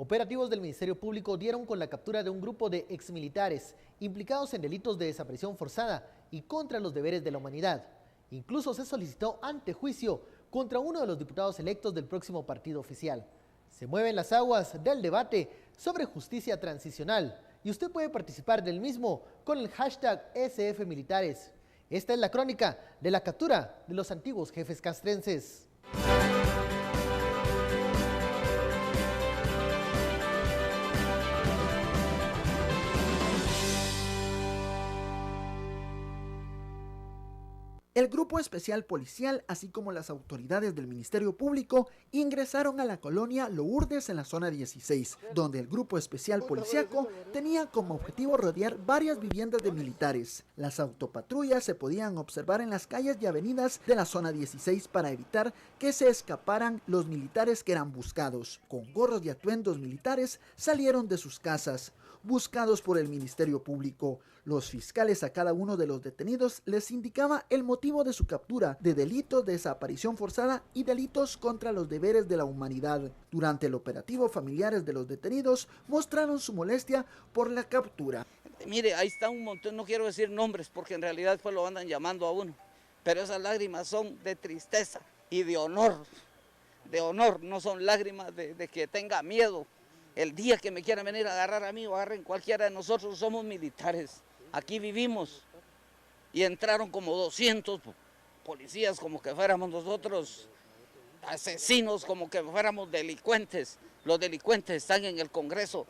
Operativos del Ministerio Público dieron con la captura de un grupo de exmilitares implicados en delitos de desaparición forzada y contra los deberes de la humanidad. Incluso se solicitó antejuicio contra uno de los diputados electos del próximo partido oficial. Se mueven las aguas del debate sobre justicia transicional y usted puede participar del mismo con el hashtag #SFMilitares. Esta es la crónica de la captura de los antiguos jefes castrenses. El Grupo Especial Policial, así como las autoridades del Ministerio Público, ingresaron a la colonia Lourdes en la zona 16, donde el Grupo Especial Policiaco tenía como objetivo rodear varias viviendas de militares. Las autopatrullas se podían observar en las calles y avenidas de la zona 16 para evitar que se escaparan los militares que eran buscados. Con gorros y atuendos militares salieron de sus casas, buscados por el Ministerio Público. Los fiscales a cada uno de los detenidos les indicaba el motivo de su captura de delitos de desaparición forzada y delitos contra los deberes de la humanidad. Durante el operativo, familiares de los detenidos mostraron su molestia por la captura. Mire, ahí está un montón, no quiero decir nombres porque en realidad después lo andan llamando a uno, pero esas lágrimas son de tristeza y de honor, no son lágrimas de que tenga miedo. El día que me quieran venir a agarrar a mí o agarren cualquiera de nosotros, somos militares. Aquí vivimos y entraron como 200 policías como que fuéramos nosotros asesinos, como que fuéramos delincuentes. Los delincuentes están en el Congreso.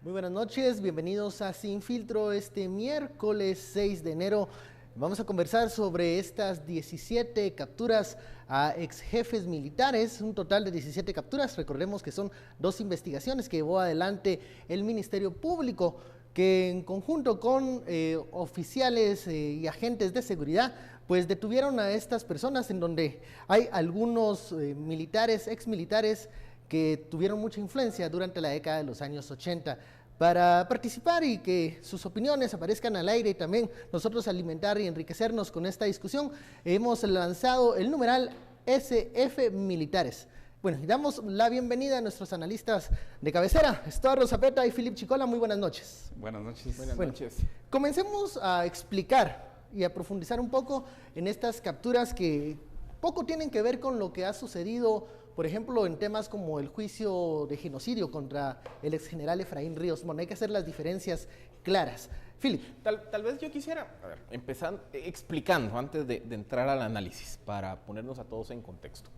Muy buenas noches, bienvenidos a Sin Filtro este miércoles 6 de enero. Vamos a conversar sobre estas 17 capturas a ex jefes militares, un total de 17 capturas. Recordemos que son 2 investigaciones que llevó adelante el Ministerio Público, que en conjunto con oficiales y agentes de seguridad, pues detuvieron a estas personas, en donde hay algunos militares, exmilitares, que tuvieron mucha influencia durante la década de los años 80. Para participar y que sus opiniones aparezcan al aire y también nosotros alimentar y enriquecernos con esta discusión, hemos lanzado el numeral SFMilitares. Bueno, y damos la bienvenida a nuestros analistas de cabecera, Estuardo Zapeta y Philip Chicola. Muy buenas noches. Buenas noches. Buenas noches. Comencemos a explicar y a profundizar un poco en estas capturas que poco tienen que ver con lo que ha sucedido, por ejemplo, en temas como el juicio de genocidio contra el exgeneral Efraín Ríos Montt. Hay que hacer las diferencias claras. Philip. Tal vez yo quisiera empezar explicando antes de entrar al análisis, para ponernos a todos en contexto.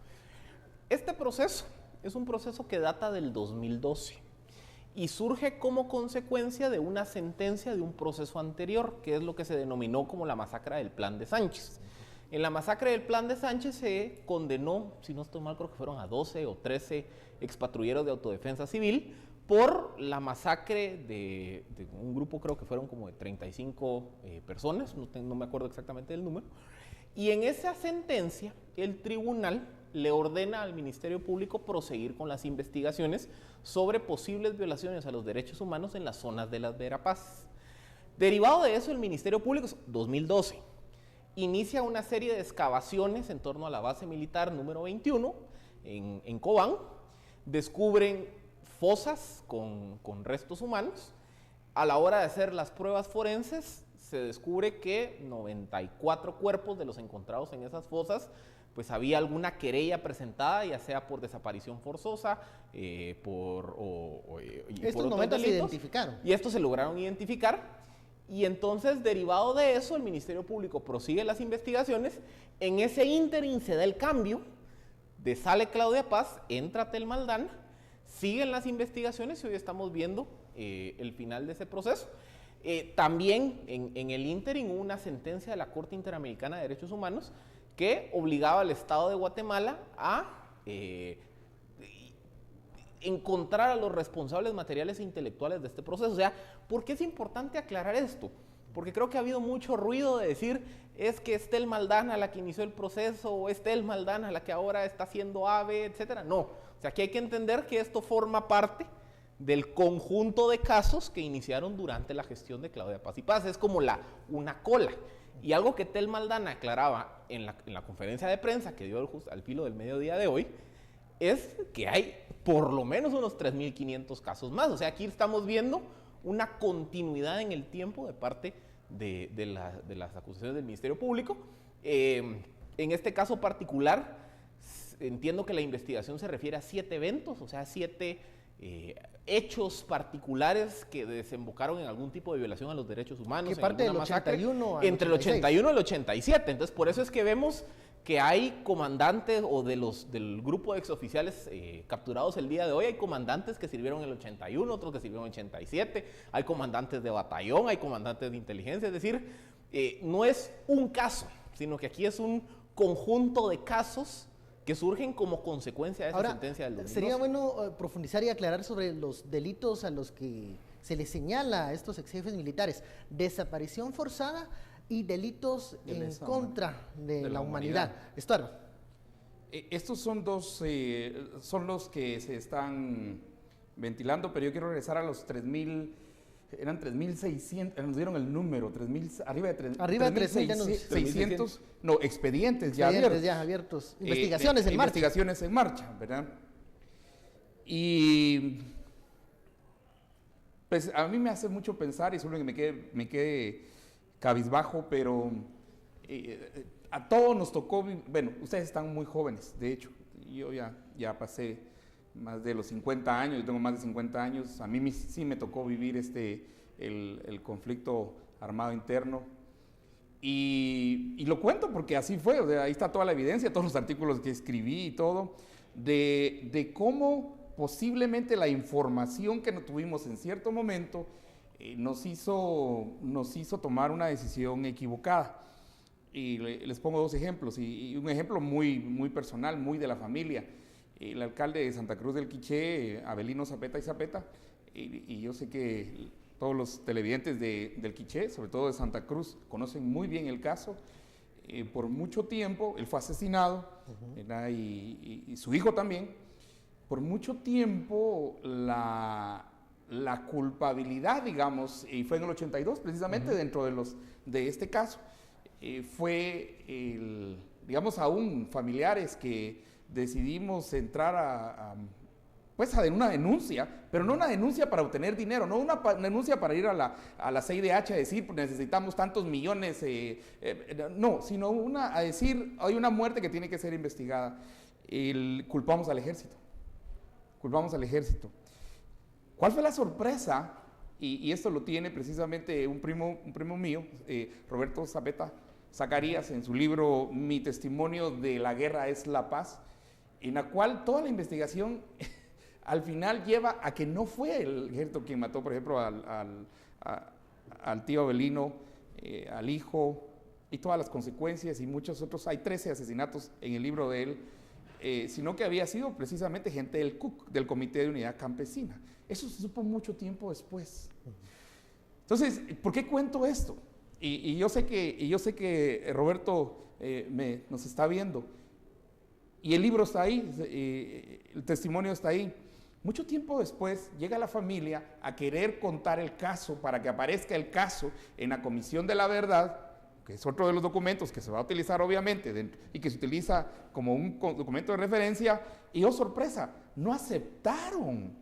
Este proceso es un proceso que data del 2012 y surge como consecuencia de una sentencia de un proceso anterior, que es lo que se denominó como la masacre del Plan de Sánchez. En la masacre del Plan de Sánchez se condenó, si no estoy mal, creo que fueron a 12 o 13 expatrulleros de autodefensa civil por la masacre de un grupo, creo que fueron como de 35 personas, no me acuerdo exactamente del número. Y en esa sentencia, el tribunal le ordena al Ministerio Público proseguir con las investigaciones sobre posibles violaciones a los derechos humanos en las zonas de las Verapaz. Derivado de eso, el Ministerio Público, 2012, inicia una serie de excavaciones en torno a la base militar número 21 en Cobán. Descubren fosas con restos humanos. A la hora de hacer las pruebas forenses, se descubre que 94 cuerpos de los encontrados en esas fosas, pues había alguna querella presentada, ya sea por desaparición forzosa, por estos momentos se identificaron. Y estos se lograron identificar. Y entonces, derivado de eso, el Ministerio Público prosigue las investigaciones. En ese ínterin se da el cambio de sale Claudia Paz, entra Tel Maldán, siguen las investigaciones y hoy estamos viendo el final de ese proceso. También en el ínterin hubo una sentencia de la Corte Interamericana de Derechos Humanos que obligaba al Estado de Guatemala a encontrar a los responsables materiales e intelectuales de este proceso. O sea, ¿por qué es importante aclarar esto? Porque creo que ha habido mucho ruido de decir, es que es Tel Maldana la que inició el proceso, o es Tel Maldana la que ahora está haciendo AVE, etcétera. No, o sea, aquí hay que entender que esto forma parte del conjunto de casos que iniciaron durante la gestión de Claudia Paz y Paz. Es como una cola. Y algo que Tel Maldana aclaraba en la conferencia de prensa que dio al filo del mediodía de hoy, es que hay por lo menos unos 3.500 casos más. O sea, aquí estamos viendo una continuidad en el tiempo de parte de las acusaciones del Ministerio Público. En este caso particular, entiendo que la investigación se refiere a 7 eventos, o sea, 7 hechos particulares que desembocaron en algún tipo de violación a los derechos humanos. ¿Qué parte del 81 al entre el 81 y el 87. Entonces, por eso es que vemos que hay comandantes o del grupo de exoficiales capturados el día de hoy, hay comandantes que sirvieron en el 81, otros que sirvieron en el 87, hay comandantes de batallón, hay comandantes de inteligencia, es decir, no es un caso, sino que aquí es un conjunto de casos que surgen como consecuencia de esa sentencia del 2012. Sería bueno profundizar y aclarar sobre los delitos a los que se les señala a estos exjefes militares: desaparición forzada y delitos en contra de la humanidad. Estuardo. Estos son son los que se están ventilando, pero yo quiero regresar a los 3.000, eran 3.600, nos dieron el número, arriba de 3.600, no, expedientes ya abiertos. Investigaciones en marcha. Investigaciones en marcha, ¿verdad? Y pues a mí me hace mucho pensar, y solo que me quede cabizbajo, pero a todos nos tocó, bueno, ustedes están muy jóvenes, de hecho, yo ya pasé más de los 50 años, yo tengo más de 50 años, a mí sí me tocó vivir el conflicto armado interno, y lo cuento porque así fue, o sea, ahí está toda la evidencia, todos los artículos que escribí y todo, de cómo posiblemente la información que no tuvimos en cierto momento nos hizo tomar una decisión equivocada. Y les pongo 2 ejemplos, y un ejemplo muy, muy personal, muy de la familia. El alcalde de Santa Cruz del Quiché, Avelino Zapeta y Zapeta, y yo sé que todos los televidentes del Quiché, sobre todo de Santa Cruz, conocen muy bien el caso. Por mucho tiempo, él fue asesinado, y su hijo también. Por mucho tiempo, la culpabilidad, digamos, y fue en el 82 precisamente, dentro de este caso, fue, digamos, aún familiares que decidimos entrar a una denuncia, pero no una denuncia para obtener dinero, no una denuncia para ir a la CIDH a decir necesitamos tantos millones, no, sino a decir hay una muerte que tiene que ser investigada. Culpamos al ejército. ¿Cuál fue la sorpresa? Y esto lo tiene precisamente un primo mío, Roberto Zapeta Zacarías, en su libro Mi testimonio de la guerra es la paz, en la cual toda la investigación al final lleva a que no fue el ejército quien mató, por ejemplo, al tío Avelino, al hijo, y todas las consecuencias y muchos otros. Hay 13 asesinatos en el libro de él, sino que había sido precisamente gente del CUC, del Comité de Unidad Campesina. Eso se supo mucho tiempo después. Entonces, ¿por qué cuento esto? Y yo sé que Roberto nos está viendo, y el libro está ahí, el testimonio está ahí. Mucho tiempo después llega la familia a querer contar el caso para que aparezca el caso en la Comisión de la Verdad, que es otro de los documentos que se va a utilizar obviamente y que se utiliza como un documento de referencia, y oh sorpresa, no aceptaron.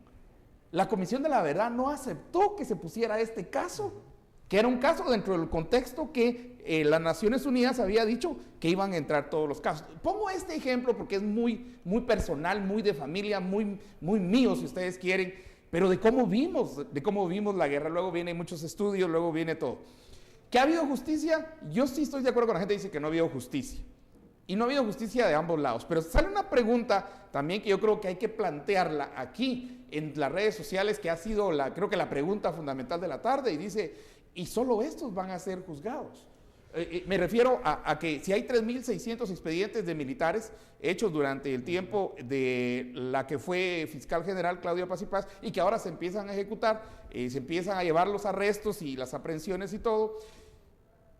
La Comisión de la Verdad no aceptó que se pusiera este caso, que era un caso dentro del contexto que las Naciones Unidas había dicho que iban a entrar todos los casos. Pongo este ejemplo porque es muy, muy personal, muy de familia, muy, muy mío si ustedes quieren, pero de cómo vimos la guerra. Luego vienen muchos estudios, luego viene todo. ¿Que ha habido justicia? Yo sí estoy de acuerdo con la gente que dice que no ha habido justicia. Y no ha habido justicia de ambos lados. Pero sale una pregunta también que yo creo que hay que plantearla aquí en las redes sociales, que ha sido creo que la pregunta fundamental de la tarde, y dice, ¿y solo estos van a ser juzgados? Me refiero a que si hay 3.600 expedientes de militares hechos durante el tiempo de la que fue fiscal general Claudia Paz y Paz, y que ahora se empiezan a ejecutar, se empiezan a llevar los arrestos y las aprehensiones y todo,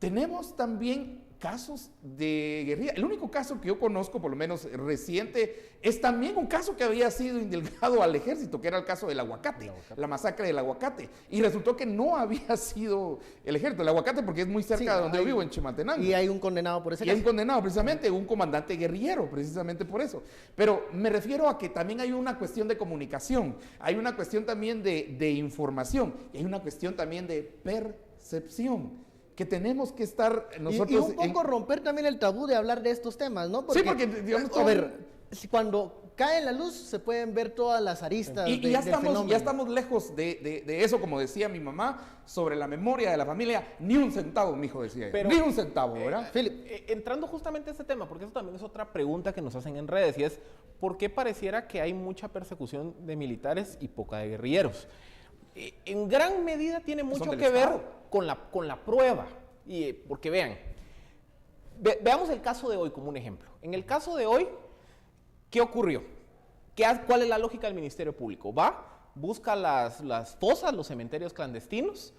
tenemos también casos de guerrilla. El único caso que yo conozco, por lo menos reciente, es también un caso que había sido indilgado al ejército, que era el caso del aguacate, la masacre del aguacate. Y resultó que no había sido el ejército, el aguacate, porque es muy cerca de donde yo vivo, en Chimaltenango. Y hay un condenado por ese caso. Y hay un condenado, precisamente, un comandante guerrillero, precisamente por eso. Pero me refiero a que también hay una cuestión de comunicación, hay una cuestión también de información, y hay una cuestión también de percepción, que tenemos que estar nosotros... Y un poco romper también el tabú de hablar de estos temas, ¿no? Sí, porque digamos... A ver, cuando cae la luz se pueden ver todas las aristas y ya estamos lejos de eso, como decía mi mamá, sobre la memoria de la familia. Ni un centavo, mi hijo decía. Pero, ni un centavo, ¿verdad? Entrando justamente a este tema, porque eso también es otra pregunta que nos hacen en redes, y es, ¿por qué pareciera que hay mucha persecución de militares y poca de guerrilleros? En gran medida tiene mucho que ver con la prueba, porque vean, veamos el caso de hoy como un ejemplo. En el caso de hoy, ¿qué ocurrió? ¿Cuál es la lógica del Ministerio Público? Busca las fosas, los cementerios clandestinos,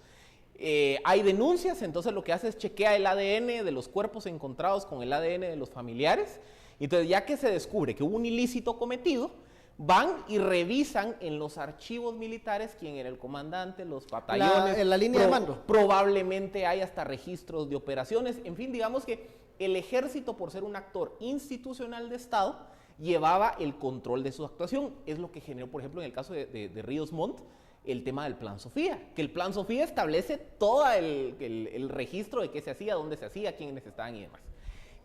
hay denuncias, entonces lo que hace es chequea el ADN de los cuerpos encontrados con el ADN de los familiares, entonces ya que se descubre que hubo un ilícito cometido, van y revisan en los archivos militares quién era el comandante, los batallones. En la línea de mando. Probablemente hay hasta registros de operaciones. En fin, digamos que el ejército, por ser un actor institucional de Estado, llevaba el control de su actuación. Es lo que generó, por ejemplo, en el caso de Ríos Montt, el tema del Plan Sofía. Que el Plan Sofía establece todo el registro de qué se hacía, dónde se hacía, quiénes estaban y demás.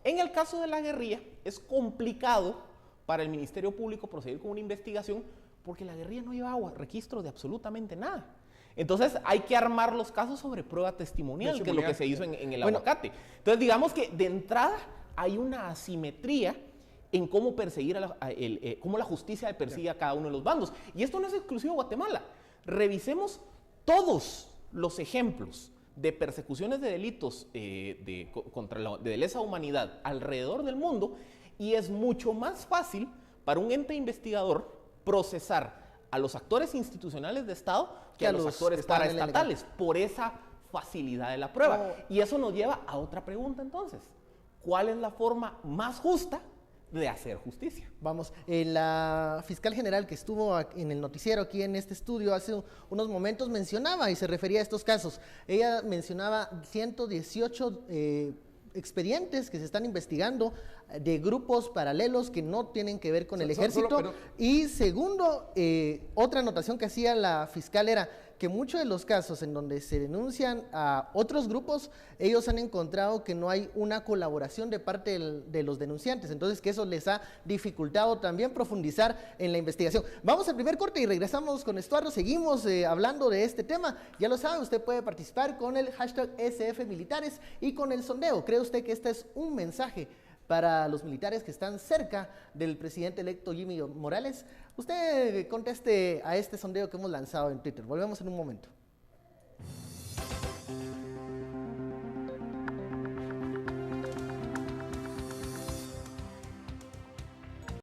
En el caso de la guerrilla, es complicado para el Ministerio Público proceder con una investigación porque la guerrilla no llevaba registro de absolutamente nada. Entonces hay que armar los casos sobre prueba testimonial, que es lo que se hizo en el aguacate. Entonces digamos que de entrada hay una asimetría en cómo perseguir, cómo la justicia persigue a cada uno de los bandos. Y esto no es exclusivo de Guatemala. Revisemos todos los ejemplos de persecuciones de delitos de lesa humanidad alrededor del mundo, y es mucho más fácil para un ente investigador procesar a los actores institucionales de Estado que a los actores paraestatales, por esa facilidad de la prueba. Y eso nos lleva a otra pregunta entonces. ¿Cuál es la forma más justa de hacer justicia? Vamos, la fiscal general que estuvo en el noticiero aquí en este estudio hace unos momentos mencionaba y se refería a estos casos. Ella mencionaba 118 expedientes que se están investigando de grupos paralelos que no tienen que ver con el ejército. Y segundo, otra anotación que hacía la fiscal era que muchos de los casos en donde se denuncian a otros grupos, ellos han encontrado que no hay una colaboración de parte de los denunciantes, entonces que eso les ha dificultado también profundizar en la investigación. Vamos al primer corte y regresamos con Estuardo, seguimos hablando de este tema. Ya lo sabe, usted puede participar con el hashtag SFMilitares y con el sondeo. ¿Cree usted que este es un mensaje para los militares que están cerca del presidente electo Jimmy Morales? Usted conteste a este sondeo que hemos lanzado en Twitter. Volvemos en un momento.